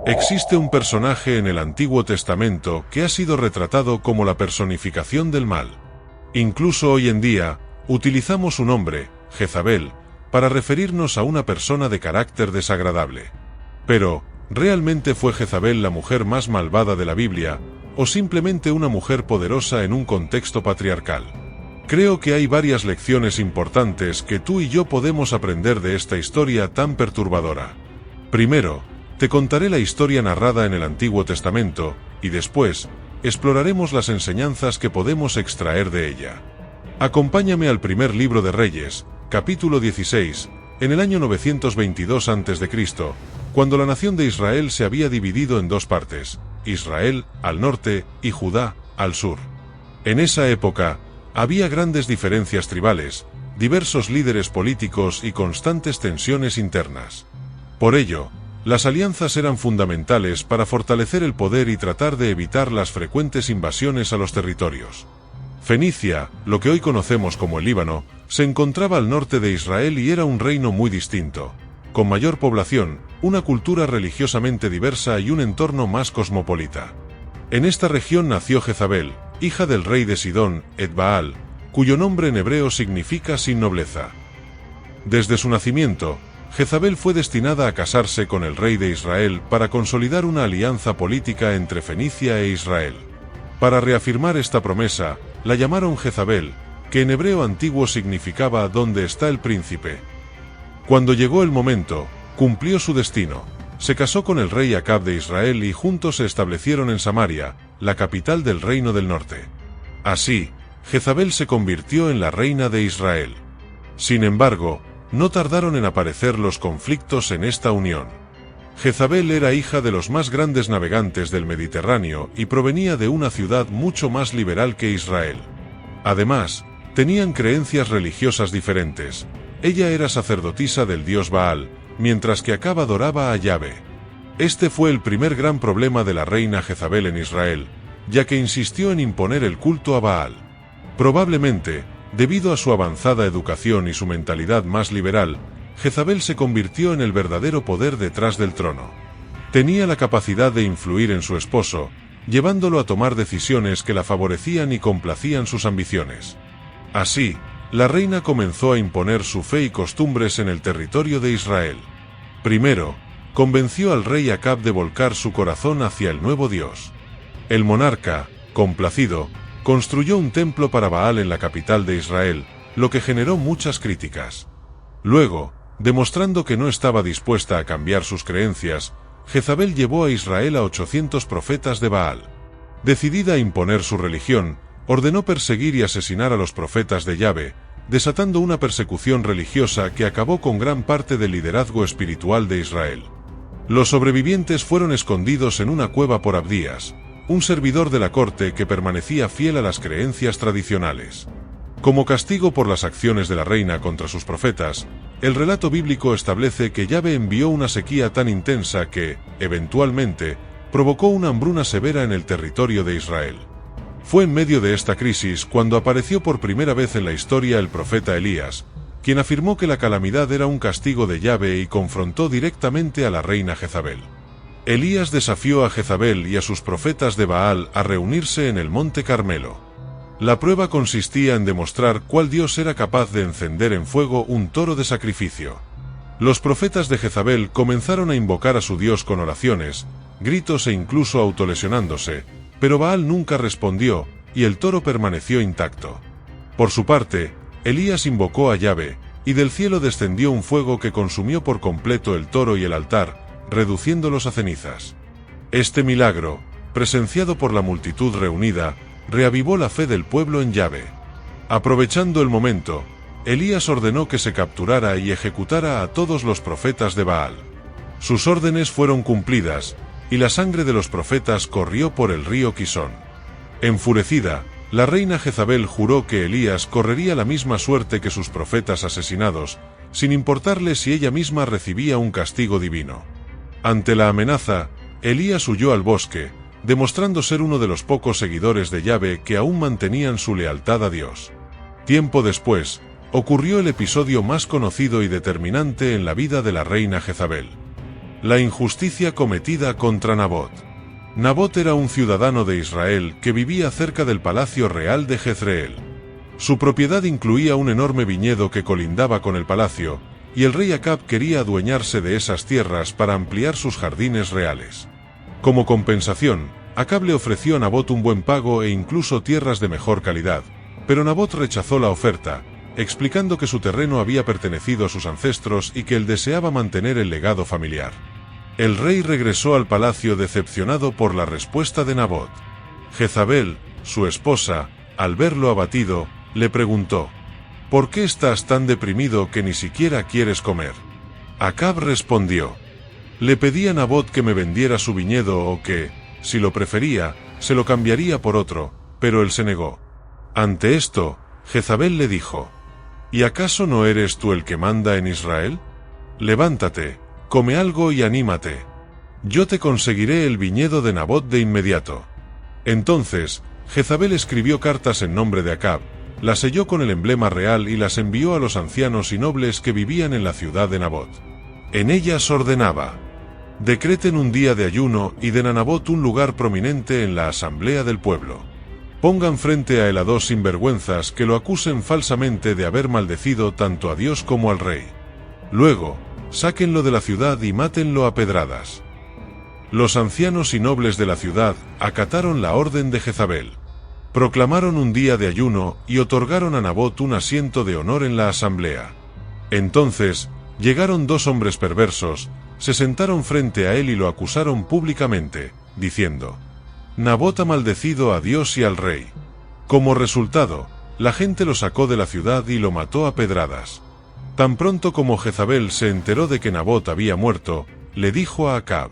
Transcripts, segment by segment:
Existe un personaje en el Antiguo Testamento que ha sido retratado como la personificación del mal. Incluso hoy en día, utilizamos su nombre, Jezabel, para referirnos a una persona de carácter desagradable. Pero, ¿realmente fue Jezabel la mujer más malvada de la Biblia, o simplemente una mujer poderosa en un contexto patriarcal? Creo que hay varias lecciones importantes que tú y yo podemos aprender de esta historia tan perturbadora. Primero, te contaré la historia narrada en el Antiguo Testamento, y después, exploraremos las enseñanzas que podemos extraer de ella. Acompáñame al primer libro de Reyes, capítulo 16, en el año 922 a.C., cuando la nación de Israel se había dividido en dos partes, Israel al norte y Judá al sur. En esa época, había grandes diferencias tribales, diversos líderes políticos y constantes tensiones internas. Por ello, las alianzas eran fundamentales para fortalecer el poder y tratar de evitar las frecuentes invasiones a los territorios. Fenicia, lo que hoy conocemos como el Líbano, se encontraba al norte de Israel y era un reino muy distinto, con mayor población, una cultura religiosamente diversa y un entorno más cosmopolita. En esta región nació Jezabel, hija del rey de Sidón, Etbaal, cuyo nombre en hebreo significa sin nobleza. Desde su nacimiento, Jezabel fue destinada a casarse con el rey de Israel para consolidar una alianza política entre Fenicia e Israel. Para reafirmar esta promesa, la llamaron Jezabel, que en hebreo antiguo significaba «¿Dónde está el príncipe?». Cuando llegó el momento, cumplió su destino. Se casó con el rey Acab de Israel y juntos se establecieron en Samaria, la capital del reino del norte. Así, Jezabel se convirtió en la reina de Israel. Sin embargo, no tardaron en aparecer los conflictos en esta unión. Jezabel era hija de los más grandes navegantes del Mediterráneo y provenía de una ciudad mucho más liberal que Israel. Además, tenían creencias religiosas diferentes. Ella era sacerdotisa del dios Baal, mientras que Acab adoraba a Yahvé. Este fue el primer gran problema de la reina Jezabel en Israel, ya que insistió en imponer el culto a Baal. Probablemente, debido a su avanzada educación y su mentalidad más liberal, Jezabel se convirtió en el verdadero poder detrás del trono. Tenía la capacidad de influir en su esposo, llevándolo a tomar decisiones que la favorecían y complacían sus ambiciones. Así, la reina comenzó a imponer su fe y costumbres en el territorio de Israel. Primero, convenció al rey Acab de volcar su corazón hacia el nuevo Dios. El monarca, complacido, construyó un templo para Baal en la capital de Israel, lo que generó muchas críticas. Luego, demostrando que no estaba dispuesta a cambiar sus creencias, Jezabel llevó a Israel a 800 profetas de Baal. Decidida a imponer su religión, ordenó perseguir y asesinar a los profetas de Yahvé, desatando una persecución religiosa que acabó con gran parte del liderazgo espiritual de Israel. Los sobrevivientes fueron escondidos en una cueva por Abdías, un servidor de la corte que permanecía fiel a las creencias tradicionales. Como castigo por las acciones de la reina contra sus profetas, el relato bíblico establece que Yahvé envió una sequía tan intensa que, eventualmente, provocó una hambruna severa en el territorio de Israel. Fue en medio de esta crisis cuando apareció por primera vez en la historia el profeta Elías, quien afirmó que la calamidad era un castigo de Yahvé y confrontó directamente a la reina Jezabel. Elías desafió a Jezabel y a sus profetas de Baal a reunirse en el monte Carmelo. La prueba consistía en demostrar cuál dios era capaz de encender en fuego un toro de sacrificio. Los profetas de Jezabel comenzaron a invocar a su dios con oraciones, gritos e incluso autolesionándose, pero Baal nunca respondió, y el toro permaneció intacto. Por su parte, Elías invocó a Yahvé, y del cielo descendió un fuego que consumió por completo el toro y el altar, reduciéndolos a cenizas. Este milagro, presenciado por la multitud reunida, reavivó la fe del pueblo en Yahvé. Aprovechando el momento, Elías ordenó que se capturara y ejecutara a todos los profetas de Baal. Sus órdenes fueron cumplidas, y la sangre de los profetas corrió por el río Quisón. Enfurecida, la reina Jezabel juró que Elías correría la misma suerte que sus profetas asesinados, sin importarle si ella misma recibía un castigo divino. Ante la amenaza, Elías huyó al bosque, demostrando ser uno de los pocos seguidores de Yahvé que aún mantenían su lealtad a Dios. Tiempo después, ocurrió el episodio más conocido y determinante en la vida de la reina Jezabel. La injusticia cometida contra Nabot. Nabot era un ciudadano de Israel que vivía cerca del palacio real de Jezreel. Su propiedad incluía un enorme viñedo que colindaba con el palacio, y el rey Acab quería adueñarse de esas tierras para ampliar sus jardines reales. Como compensación, Acab le ofreció a Nabot un buen pago e incluso tierras de mejor calidad, pero Nabot rechazó la oferta, explicando que su terreno había pertenecido a sus ancestros y que él deseaba mantener el legado familiar. El rey regresó al palacio decepcionado por la respuesta de Nabot. Jezabel, su esposa, al verlo abatido, le preguntó: ¿por qué estás tan deprimido que ni siquiera quieres comer? Acab respondió: le pedí a Nabot que me vendiera su viñedo o que, si lo prefería, se lo cambiaría por otro, pero él se negó. Ante esto, Jezabel le dijo: ¿y acaso no eres tú el que manda en Israel? Levántate, come algo y anímate. Yo te conseguiré el viñedo de Nabot de inmediato. Entonces, Jezabel escribió cartas en nombre de Acab, las selló con el emblema real y las envió a los ancianos y nobles que vivían en la ciudad de Nabot. En ellas ordenaba: decreten un día de ayuno y den a Nabot un lugar prominente en la asamblea del pueblo. Pongan frente a él a dos sinvergüenzas que lo acusen falsamente de haber maldecido tanto a Dios como al rey. Luego, sáquenlo de la ciudad y mátenlo a pedradas. Los ancianos y nobles de la ciudad acataron la orden de Jezabel. Proclamaron un día de ayuno y otorgaron a Nabot un asiento de honor en la asamblea. Entonces, llegaron dos hombres perversos, se sentaron frente a él y lo acusaron públicamente, diciendo: Nabot ha maldecido a Dios y al rey. Como resultado, la gente lo sacó de la ciudad y lo mató a pedradas. Tan pronto como Jezabel se enteró de que Nabot había muerto, le dijo a Acab: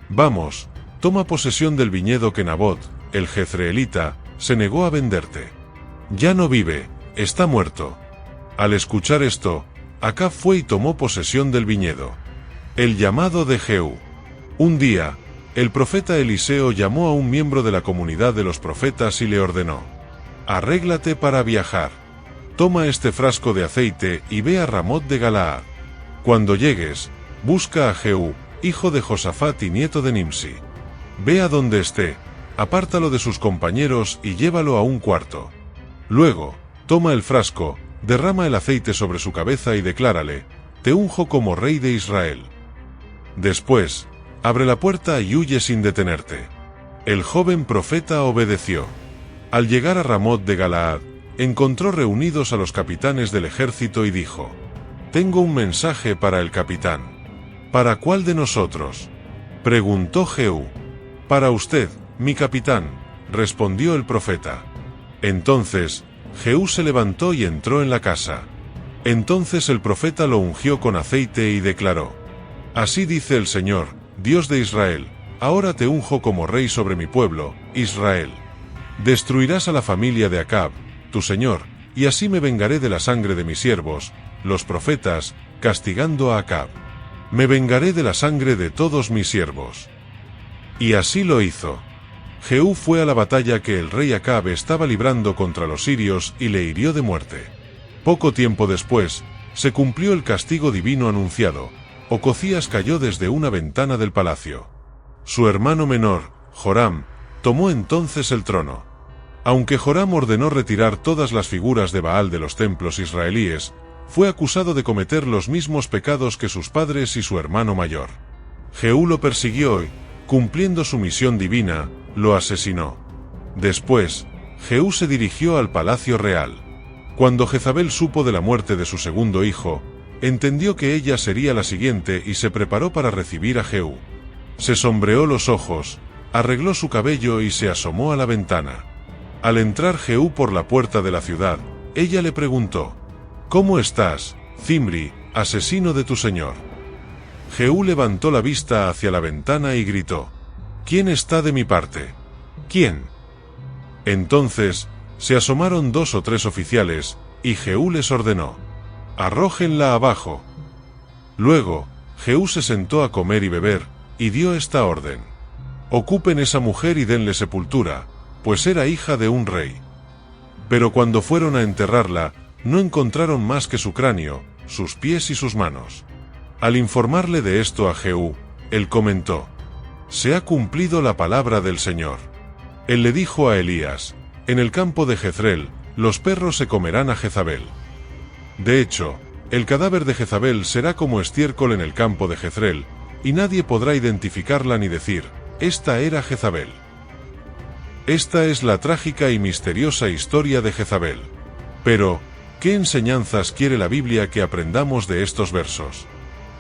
vamos, toma posesión del viñedo que Nabot, el jezreelita, se negó a venderte. Ya no vive, está muerto. Al escuchar esto, Acab fue y tomó posesión del viñedo. El llamado de Jehú. Un día, el profeta Eliseo llamó a un miembro de la comunidad de los profetas y le ordenó: arréglate para viajar. Toma este frasco de aceite y ve a Ramot de Galaad. Cuando llegues, busca a Jehú, hijo de Josafat y nieto de Nimsi. Ve a donde esté, apártalo de sus compañeros y llévalo a un cuarto. Luego, toma el frasco, derrama el aceite sobre su cabeza y declárale: te unjo como rey de Israel. Después, abre la puerta y huye sin detenerte. El joven profeta obedeció. Al llegar a Ramot de Galaad, encontró reunidos a los capitanes del ejército y dijo: tengo un mensaje para el capitán. ¿Para cuál de nosotros?, preguntó Jehú. Para usted, mi capitán, respondió el profeta. Entonces, Jehú se levantó y entró en la casa. Entonces el profeta lo ungió con aceite y declaró: así dice el Señor, Dios de Israel, ahora te unjo como rey sobre mi pueblo, Israel. Destruirás a la familia de Acab, tu señor, y así me vengaré de la sangre de mis siervos, los profetas, castigando a Acab. Me vengaré de la sangre de todos mis siervos. Y así lo hizo. Jehú fue a la batalla que el rey Acab estaba librando contra los sirios y le hirió de muerte. Poco tiempo después, se cumplió el castigo divino anunciado. Ocozías cayó desde una ventana del palacio. Su hermano menor, Joram, tomó entonces el trono. Aunque Joram ordenó retirar todas las figuras de Baal de los templos israelíes, fue acusado de cometer los mismos pecados que sus padres y su hermano mayor. Jehú lo persiguió y, cumpliendo su misión divina, lo asesinó. Después, Jehú se dirigió al palacio real. Cuando Jezabel supo de la muerte de su segundo hijo, entendió que ella sería la siguiente y se preparó para recibir a Jehú. Se sombreó los ojos, arregló su cabello y se asomó a la ventana. Al entrar Jehú por la puerta de la ciudad, ella le preguntó: ¿cómo estás, Zimri, asesino de tu señor? Jehú levantó la vista hacia la ventana y gritó: ¿quién está de mi parte? ¿Quién? Entonces, se asomaron 2 o 3 oficiales, y Jehú les ordenó: arrójenla abajo. Luego, Jehú se sentó a comer y beber, y dio esta orden: ocupen esa mujer y denle sepultura, pues era hija de un rey. Pero cuando fueron a enterrarla, no encontraron más que su cráneo, sus pies y sus manos. Al informarle de esto a Jehú, Él comentó: «Se ha cumplido la palabra del Señor». Él le dijo a Elías: «En el campo de Jezreel, los perros se comerán a Jezabel». De hecho, el cadáver de Jezabel será como estiércol en el campo de Jezreel, y nadie podrá identificarla ni decir: «Esta era Jezabel». Esta es la trágica y misteriosa historia de Jezabel. Pero, ¿qué enseñanzas quiere la Biblia que aprendamos de estos versos?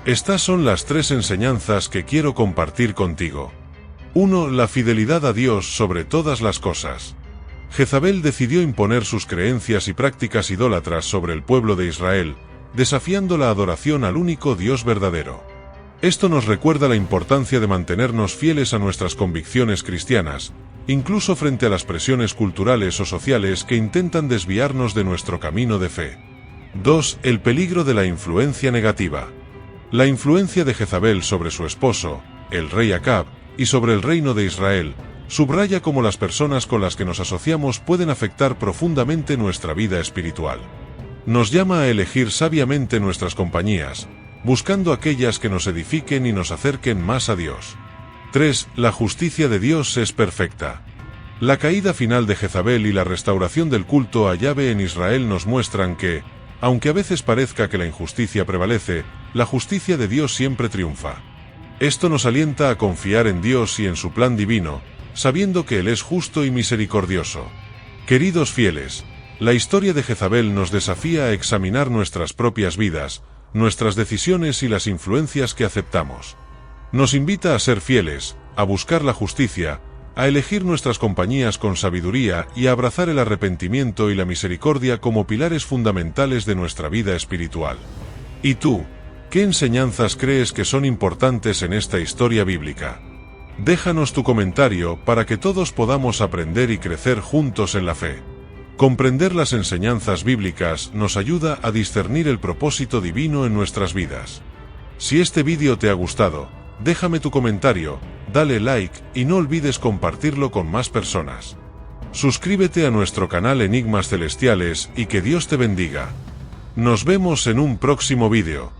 Estas son las 3 enseñanzas que quiero compartir contigo. 1. La fidelidad a Dios sobre todas las cosas. Jezabel decidió imponer sus creencias y prácticas idólatras sobre el pueblo de Israel, desafiando la adoración al único Dios verdadero. Esto nos recuerda la importancia de mantenernos fieles a nuestras convicciones cristianas, incluso frente a las presiones culturales o sociales que intentan desviarnos de nuestro camino de fe. 2. El peligro de la influencia negativa. La influencia de Jezabel sobre su esposo, el rey Acab, y sobre el reino de Israel, subraya cómo las personas con las que nos asociamos pueden afectar profundamente nuestra vida espiritual. Nos llama a elegir sabiamente nuestras compañías, buscando aquellas que nos edifiquen y nos acerquen más a Dios. 3. La justicia de Dios es perfecta. La caída final de Jezabel y la restauración del culto a Yahvé en Israel nos muestran que, aunque a veces parezca que la injusticia prevalece, la justicia de Dios siempre triunfa. Esto nos alienta a confiar en Dios y en su plan divino, sabiendo que Él es justo y misericordioso. Queridos fieles, la historia de Jezabel nos desafía a examinar nuestras propias vidas, nuestras decisiones y las influencias que aceptamos. Nos invita a ser fieles, a buscar la justicia, a elegir nuestras compañías con sabiduría y a abrazar el arrepentimiento y la misericordia como pilares fundamentales de nuestra vida espiritual. ¿Y tú, qué enseñanzas crees que son importantes en esta historia bíblica? Déjanos tu comentario para que todos podamos aprender y crecer juntos en la fe. Comprender las enseñanzas bíblicas nos ayuda a discernir el propósito divino en nuestras vidas. Si este vídeo te ha gustado, déjame tu comentario, dale like y no olvides compartirlo con más personas. Suscríbete a nuestro canal Enigmas Celestiales y que Dios te bendiga. Nos vemos en un próximo vídeo.